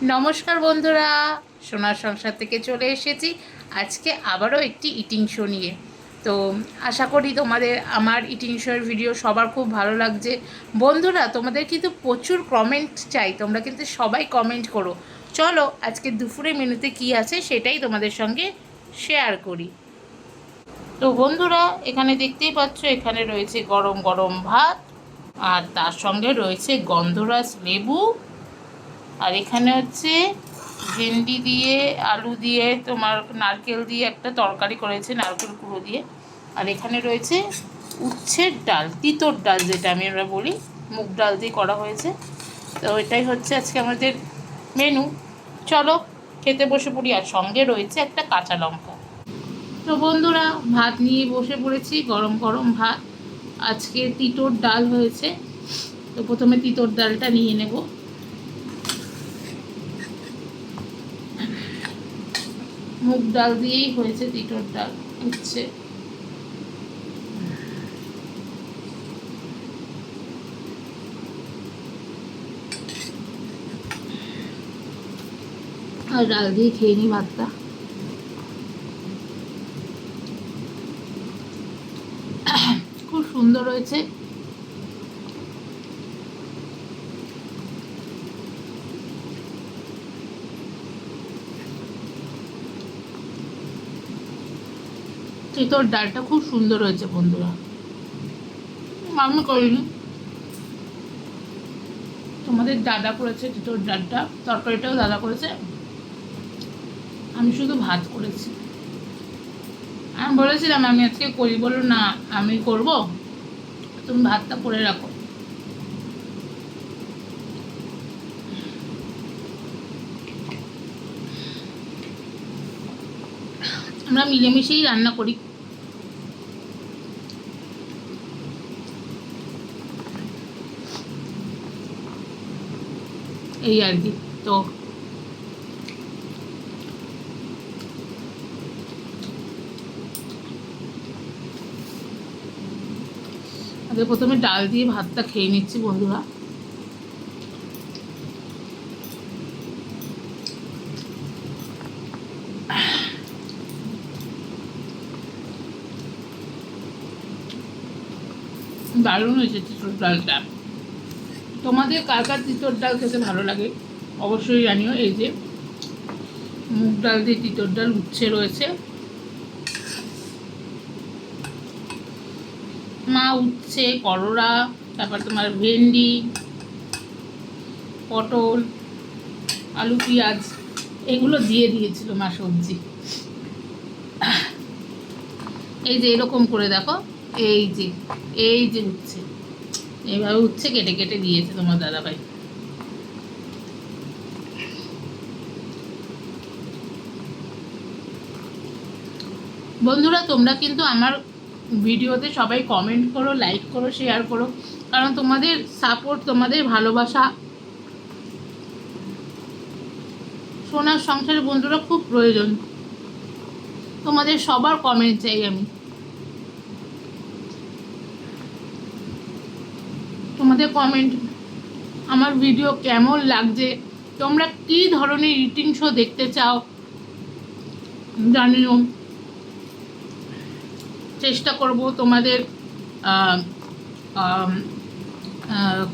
নমস্কার বন্ধুরা, সোনার সংসার থেকে চলে এসেছি আজকে আবারও একটি ইটিং শো নিয়ে। তো আশা করি তোমাদের আমার ইটিং শোয়ের ভিডিও সবার খুব ভালো লাগছে। বন্ধুরা, তোমাদের কিন্তু প্রচুর কমেন্ট চাই, তোমরা কিন্তু সবাই কমেন্ট করো। চলো আজকে দুপুরে মেনুতে কি আছে সেটাই তোমাদের সঙ্গে শেয়ার করি। তো বন্ধুরা, এখানে দেখতেই পাচ্ছ, এখানে রয়েছে গরম গরম ভাত, আর তার সঙ্গে রয়েছে গন্ধরাজ লেবু, আর এখানে হচ্ছে ভেন্ডি দিয়ে আলু দিয়ে তোমার নারকেল দিয়ে একটা তরকারি করেছে, নারকেল কুড়ো দিয়ে। আর এখানে রয়েছে উচ্ছের ডাল, তিতর ডাল যেটা আমরা বলি, মুগ ডাল দিয়ে করা হয়েছে। তো এটাই হচ্ছে আজকে আমাদের মেনু। চলো খেতে বসে পড়ি, আর সঙ্গে রয়েছে একটা কাঁচা লঙ্কা। তো বন্ধুরা, ভাত নিয়ে বসে পড়েছি, গরম গরম ভাত। আজকে তিতর ডাল হয়েছে। তো প্রথমে তিতর ডালটা নিয়ে নেব। মুগ ডাল দিয়েই হয়েছে তিতর ডাল, হচ্ছে আর ডাল দিয়ে খেয়ে নিই ভাতটা। খুব সুন্দর হয়েছে। তিতর ডালটা খুব সুন্দর হয়েছে বন্ধুরা, আমি করিনি, তোমাদের দাদা করেছে তিতর ডালটা, তরকারিটাও দাদা করেছে, আমি শুধু ভাত করেছি। আমি বলেছিলাম আমি আজকে করি, বললো না আমি করব, তুমি ভাতটা করে রাখো। আমরা মিলেমিশেই রান্না করি। এই আর কি। তো আগে প্রথমে ডাল দিয়ে ভাতটা খেয়ে নিচ্ছি বন্ধুরা। দারুণ হয়েছে তিতর ডালটা। তোমাদের কার কার তিতর ডাল খেতে ভালো লাগে অবশ্যই জানিও। এই যে মুগ ডাল দিয়ে তিতর ডাল, উচ্ছে রয়েছে, উচ্ছে, করলা, তারপর তোমার ভেন্ডি, পটল, আলু, পেঁয়াজ, এগুলো দিয়ে দিয়েছিল মা সবজি। এই যে এরকম করে দেখো, এই যে উচ্ছে, এইভাবে উচ্ছে কেটে কেটে দিয়েছে তোমার দাদাভাই। বন্ধুরা, তোমরা কিন্তু আমার ভিডিওতে সবাই কমেন্ট করো, লাইক করো, শেয়ার করো, কারণ তোমাদের সাপোর্ট, তোমাদের ভালোবাসা সোনার সংসারের বন্ধুরা খুব প্রয়োজন। তোমাদের সবার কমেন্ট চাই আমি। তোমাদের কমেন্ট, আমার ভিডিও কেমন লাগছে, তোমরা কী ধরনের ইটিং শো দেখতে চাও জানিও। চেষ্টা করব তোমাদের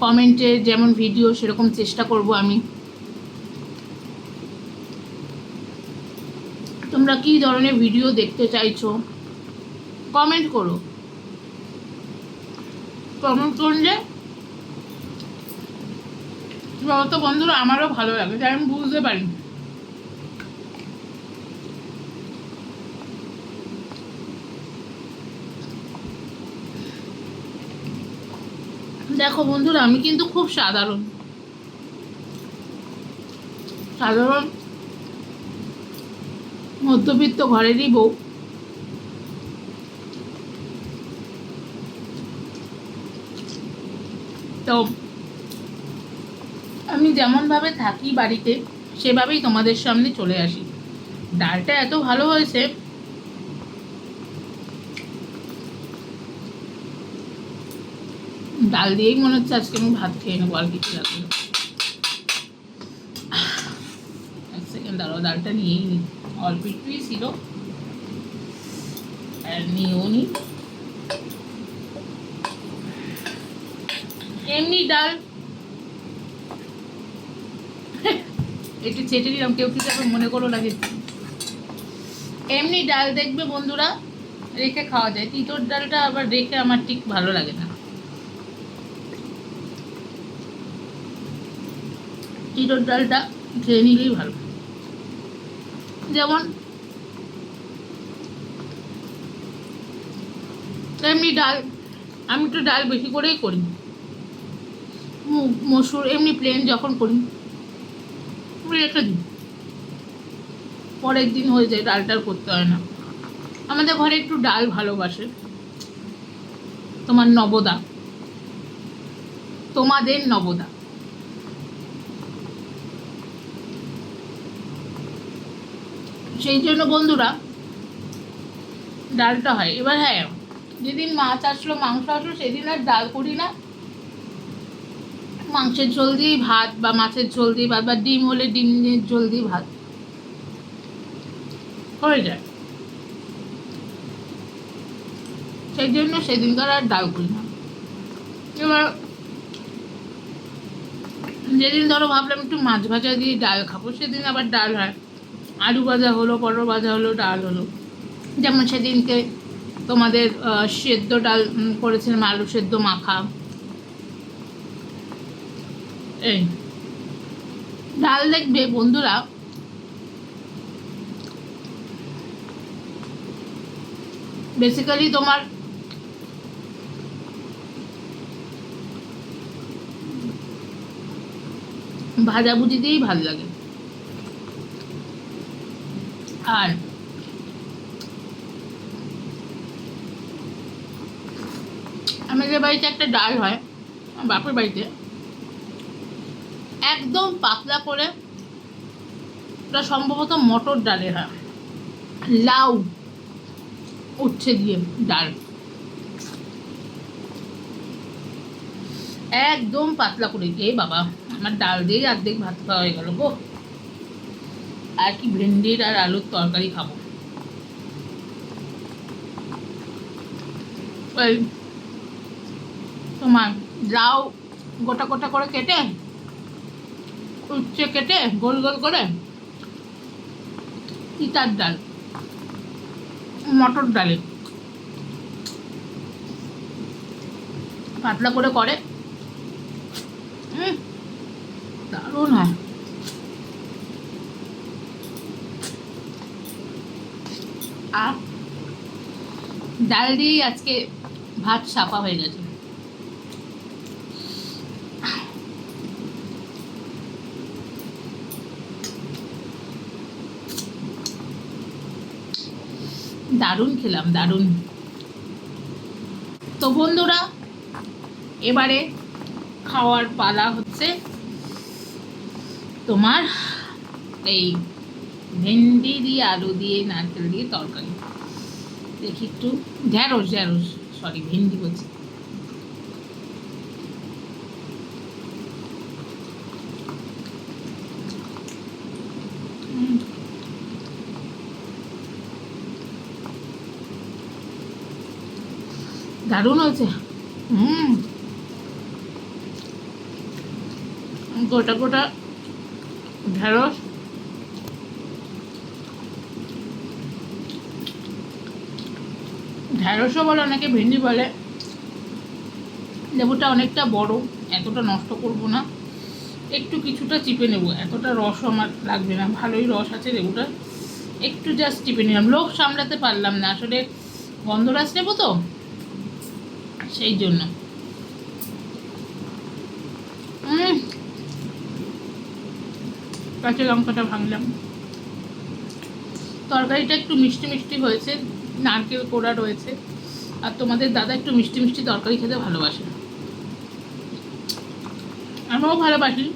কমেন্টে যেমন ভিডিও, সেরকম চেষ্টা করব আমি। তোমরা কী ধরনের ভিডিও দেখতে চাইছো কমেন্ট করো। কমেন্ট করলে তো বন্ধুরা আমারও ভালো লাগে, তাই আমি বুঝতে পারি। দেখো বন্ধুরা, আমি কিন্তু খুব সাধারণ মধ্যবিত্ত ঘরেরই বউ। তো আমি যেমনভাবে থাকি বাড়িতে, সেভাবেই তোমাদের সামনে চলে আসি। ডালটা এত ভালো হয়েছে, ডাল দিয়েই মনে হচ্ছে আজকে আমি ভাত খেয়ে নেবো, আর কিছু লাগবে। দাঁড়াও ডালটা নিয়েই নি, অল্প একটুই ছিল আর নিয়েও নি। এমনি ডাল একটু চেটে নিলাম, কেউ কিছু এখন মনে করো লাগে। এমনি ডাল দেখবে বন্ধুরা রেখে খাওয়া যায়, তিতর ডালটা আবার রেখে আমার ঠিক ভালো লাগে না। তিতর ডালটা খেয়ে নিলেই ভালো। যেমন এমনি ডাল, আমি তো ডাল বেশি করেই করি, মসুর এমনি প্লেন যখন করি রেখে দিই, পরের দিন হয়ে যায়, ডালটার করতে হয় না। আমাদের ঘরে একটু ডাল ভালোবাসে, তোমার নবদা, তোমাদের নবদা। সেই জন্য বন্ধুরা ডালটা হয়। এবার হ্যাঁ, যেদিন মাছ আসলো মাংস আসলো সেদিন আর ডাল করি না, মাংসের ঝোল দিয়ে ভাত বা মাছের ঝোল দিয়ে ভাত বা ডিম হলে ডিমের ঝোল দিয়ে ভাত হয়ে যায়। সেই জন্য সেদিনকার আর ডাল করি না। এবার যেদিন ধরো ভাবলাম একটু মাছ ভাজা দিয়ে ডাল খাবো, সেদিন আবার ডাল হয়, আলু ভাজা হলো, পটল ভাজা হলো, ডাল হলো। যেমন সেদিনকে তোমাদের সেদ্ধ ডাল করেছিলাম, আলু সেদ্ধ মাখা। এই ডাল দেখবে বন্ধুরা বেসিক্যালি তোমার ভাজাভুজি দিয়েই ভালো লাগে। আর আমাদের বাড়িতে একটা ডাল হয়, বাপের বাড়িতে একদম পাতলা করে, ওটা সম্ভবত মটর ডালের হয়, লাউ উচ্ছে দিয়ে ডাল, একদম পাতলা করে। এ বাবা, আমার ডাল দিয়েই অর্ধেক ভাত খাওয়া হয়ে গেল গো। আর কি ভেন্ডির আর আলুর তরকারি খাবো। ওই তোমার লাউ গোটা গোটা করে কেটে, উচ্ছে কেটে গোল গোল করে, তিতার ডাল মটর ডালে পাতলা করে করে, দারুণ হয়। আর ডাল দিয়েই আজকে ভাত সাপা হয়ে গেছে। দারুণ খেলাম, দারুণ। তো বন্ধুরা এবারে খাওয়ার পালা হচ্ছে তোমার এই ভেন্ডি দিয়ে আলু দিয়ে নারকেল দিয়ে তরকারি। দেখি একটু ঢ্যাঁড়স, ঢ্যাঁড়স সরি ভেন্ডি বলছি। দারুণ হয়েছে। গোটা গোটা ঢেঁড়স, ঢেঁড়সও বলে অনেকে ভেন্ডি বলে। লেবুটা অনেকটা বড়, এতটা নষ্ট করব না, একটু কিছুটা চিপে নেব, এতটা রসও আমার লাগবে না, ভালোই রস আছে লেবুটা, একটু জাস্ট চিপে নিলাম। লোভ সামলাতে পারলাম না আসলে, গন্ধরাজ নেবো তো সেই জন্য। কাঁচা লঙ্কাটা ভাঙলাম। তরকারিটা একটু মিষ্টি মিষ্টি হয়েছে, নারকেল কোড়া রয়েছে, আর তোমাদের দাদা একটু মিষ্টি মিষ্টি তরকারি খেতে ভালোবাসে, আমিও ভালোবাসি,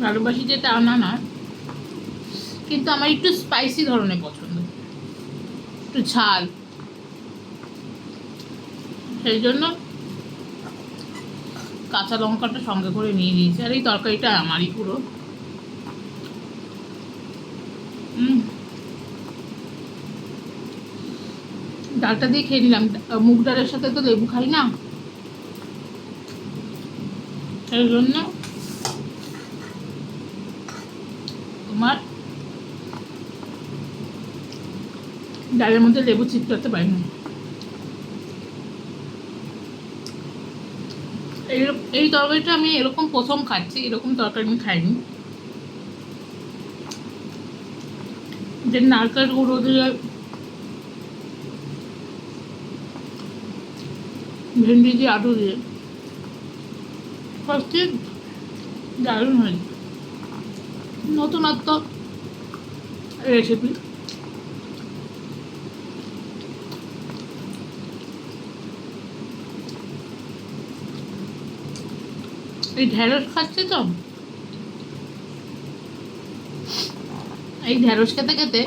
ভালোবাসি যে তা না না, কিন্তু আমার একটু স্পাইসি ধরনের পছন্দ, একটু ঝাল, সেই জন্য কাঁচা লঙ্কাটা সঙ্গে করে নিয়ে নিয়েছি। আর এই তরকারিটা আমারই পুরো, ডালটা দিয়ে খেয়ে নিলাম। মুগ ডালের সাথে তো লেবু খাই না, এই জন্য তোমার ডালের মধ্যে লেবু চিপটাতে পারি না। এই তরকারিটা আমি এরকম প্রথম খাচ্ছি, এরকম তরকারি আমি খাইনি। যে নারকেল গুঁড়ো দিয়ে ভেন্ডি দিয়ে আলু দিয়ে সত্যি দারুণ হয়, নতুনত্ব রেসিপি। এই ঢেঁড়স খাচ্ছি তো, এই ঢেঁড়স খেতে খেতে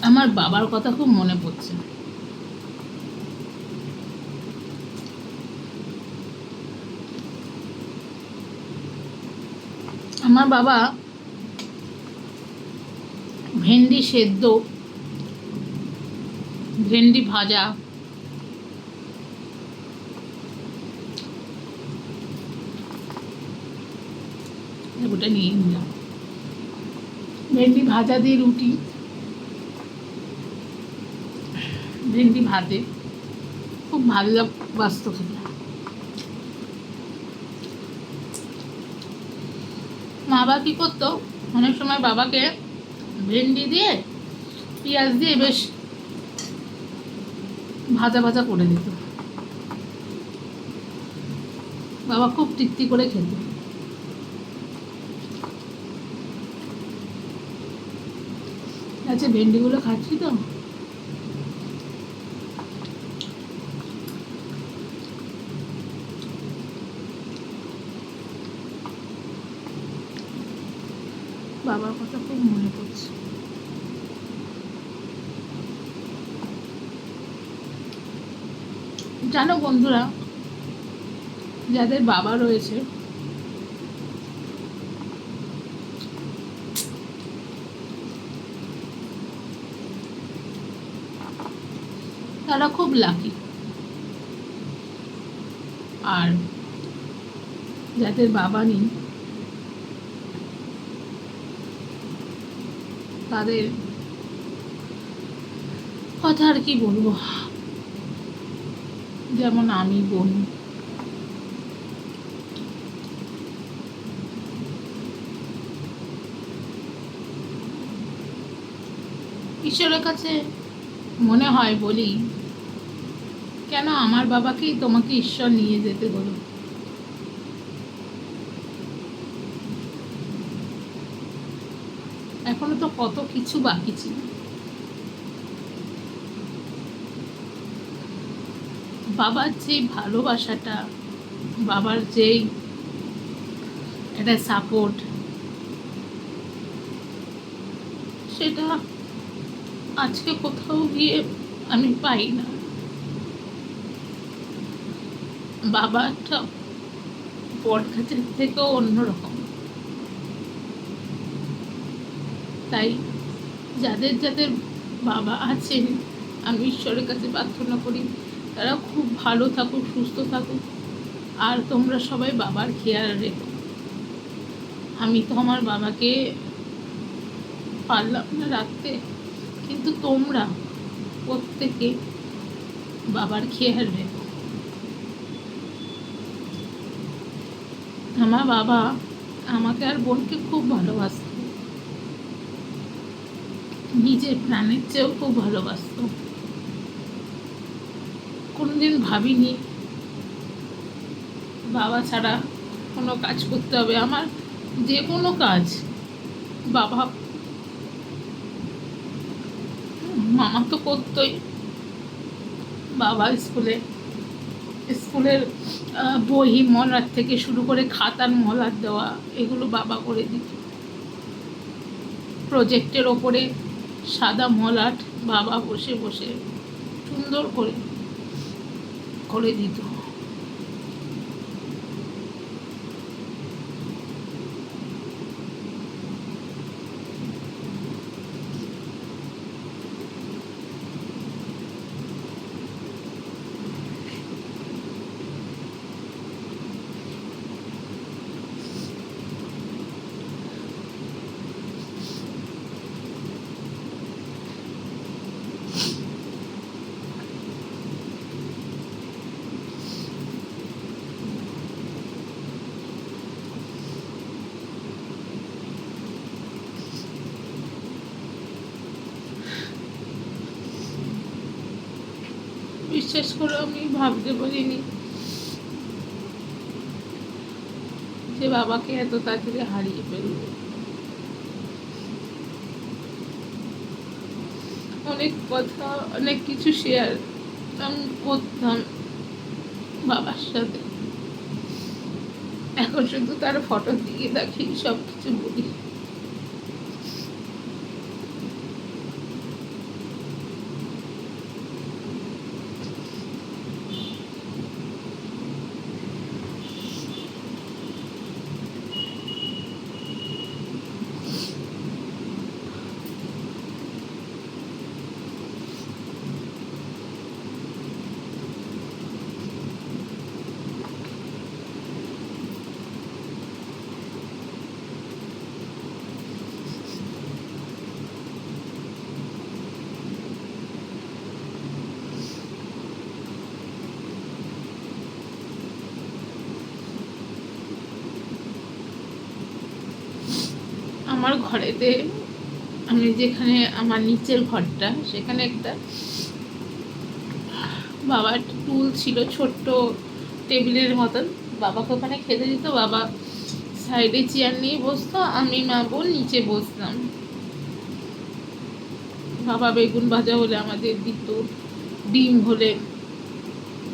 আমার বাবার কথা খুব মনে পড়ছে। আমার বাবা ভেন্ডি সেদ্ধ, ভেন্ডি ভাজা, ওটা নিয়ে নিলাম, ভেন্ডি ভাজা দিয়ে রুটি, ভেন্ডি ভাতে খুব ভালো বাস্তু খেতে। মা বাবা কী করতো, অনেক সময় বাবাকে ভেন্ডি দিয়ে পেঁয়াজ দিয়ে বেশ ভাজা ভাজা করে দিত, বাবা খুব তৃপ্তি করে খেত। আচ্ছা, ভেন্ডিগুলো খাচ্ছি তো, বাবার কথা খুব মনে পড়ছে। জানো বন্ধুরা, যাদের বাবা রয়েছে তারা খুব লাকি, আর যাদের বাবা নেই তাদের কথা আর কি বলবো। যেমন আমি বোন, ঈশ্বরের কাছে মনে হয় বলি, কেন আমার বাবাকেই তোমাকে ঈশ্বর নিয়ে যেতে হলো। এখনো তো কত কিছু বাকি ছিল। বাবার যেই ভালোবাসাটা, বাবার যেই একটা সাপোর্ট, সেটা আজকে কোথাও গিয়ে আমি পাই না। বাবাটা বরগাছের থেকেও অন্যরকম। তাই যাদের যাদের বাবা আছেন, আমি ঈশ্বরের কাছে প্রার্থনা করি তারা খুব ভালো থাকুক, সুস্থ থাকুক, আর তোমরা সবাই বাবার খেয়াল রেখো। আমি তো আমার বাবাকে পারলাম না রাখতে, কিন্তু তোমরা প্রত্যেকে বাবার খেয়াল রেখো। আমার বাবা আমাকে আর বোনকে খুব ভালোবাসত, নিজের প্রাণের চেয়েও খুব ভালোবাসত। কোনোদিন ভাবিনি বাবা ছাড়া কোনো কাজ করতে হবে। আমার যে কোনো কাজ বাবা, মামা তো করতোই, বাবা স্কুলে স্কুলের বই মলার থেকে শুরু করে খাতার মলার দেওয়া, এগুলো বাবা করে দিত। প্রজেক্টের ওপরে সাদা মলাট বাবা বসে বসে সুন্দর করে করে দিত। বিশ্বাস করে আমি ভাবতে পারিনি যে বাবাকে এত তাড়াতাড়ি হারিয়ে ফেলব। অনেক কথা, অনেক কিছু শেয়ার আমি করতাম বাবার সাথে, এখন শুধু তার ফটো দিয়ে দেখি, সব কিছু বলি। আমার ঘরেতে, আমি যেখানে আমার নিচের ঘরটা, সেখানে একটা বাবার টুল ছিল, ছোট্ট টেবিলের মতন। বাবাকে ওখানে খেতে দিত, বাবা সাইডে চেয়ার নিয়ে বসতো, আমি মা বোন নিচে বসতাম। বাবা বেগুন ভাজা হলে আমাদের দিত, ডিম হলে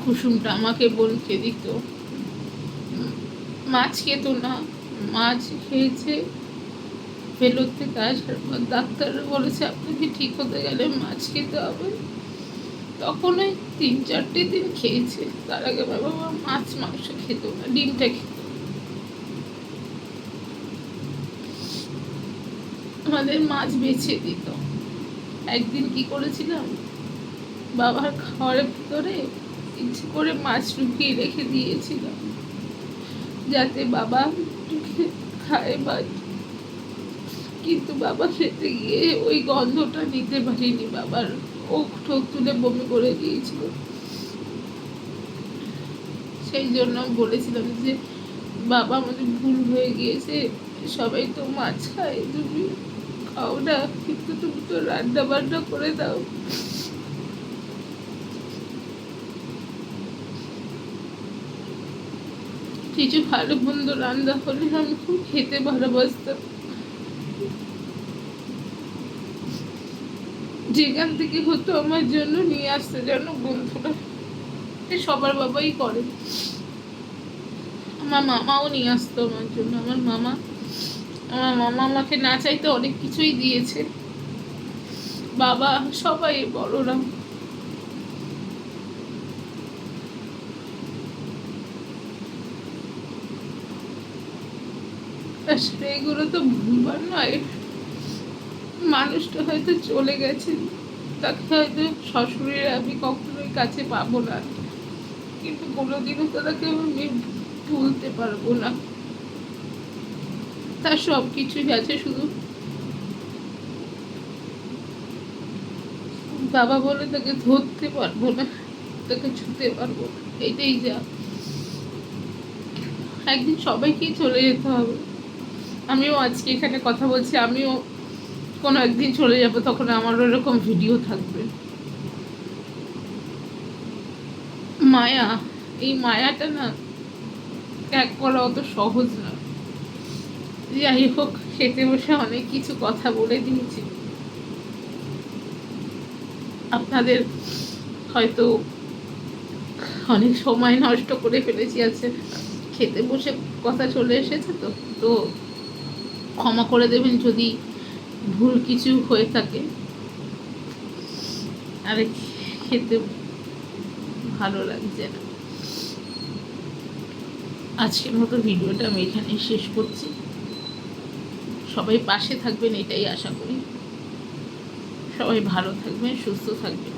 কুসুমটা আমাকে বোনকে দিত। মাছ খেত না, মাছ খেয়েছে ফেরত থেকে আসার পর ডাক্তার বলেছে আপনাকে ঠিক হতে গেলে মাছ খেতে হবে। তখন ওই 3-4 দিন খেয়েছে, তার আগে বাবা মাছ মাংস খেত না, ডিমটা খেত। আমাদের মাছ বেছে দিত। একদিন কি করেছিলাম, বাবার খাওয়ার ভিতরে ইচ্ছে করে মাছ লুকিয়ে রেখে দিয়েছিলাম যাতে বাবা খায় মাছ, কিন্তু বাবা খেতে গিয়ে ওই গন্ধটা নিতে পারিনি, বাবার ওক ঠোক তুলে বমি করে দিয়েছিল। সেই জন্য বলেছিলাম যে বাবা আমাদের ভুল হয়ে গিয়েছে, সবাই তো মাছ খায়, তুমি খাও না, কিন্তু তুমি তো রান্না বান্না করে দাও। কিছু ভালো মন্দ রান্না হলে আমি খুব খেতে ভালোবাসতাম। যেখান থেকে হতো আমার জন্য নিয়ে আসতে যেন বন্ধুরা, সবার বাবাই করে। আমার মামাও নিয়ে আসতো আমার জন্য। আমার মামা আমাকে না চাইতে অনেক কিছুই দিয়েছে, বাবা সবাই বড়রা। আসলে এগুলো তো ভুলবার নয়। মানুষটা হয়তো চলে গেছে, তাকে হয়তো শ্বশুরের আমি কখনোই কাছে পাবো না, কিন্তু কোনোদিনও তাকে আমি ভুলতে পারবো না। তার সব কিছুই আছে, শুধু বাবা বলে তাকে ধরতে পারবো না, তাকে ছুতে পারবো না, এটাই যা। একদিন সবাইকেই চলে যেতে হবে। আমিও আজকে এখানে কথা বলছি, আমিও কোনো একদিন চলে যাব, তখন আমারও এরকম ভিডিও থাকবে। মায়া, এই মায়াটা না ত্যাগ করা অত সহজ না। যাই হোক, খেতে বসে অনেক কিছু কথা বলে দিয়েছি, আপনাদের হয়তো অনেক সময় নষ্ট করে ফেলেছি। আছে খেতে বসে কথা চলে এসেছে, তো তো ক্ষমা করে দেবেন যদি ভুল কিছু হয়ে থাকে। আরে খেতে ভালো লাগছে না। আজকের মতো ভিডিওটা আমি এখানেই শেষ করছি। সবাই পাশে থাকবেন এটাই আশা করি। সবাই ভালো থাকবেন, সুস্থ থাকবেন।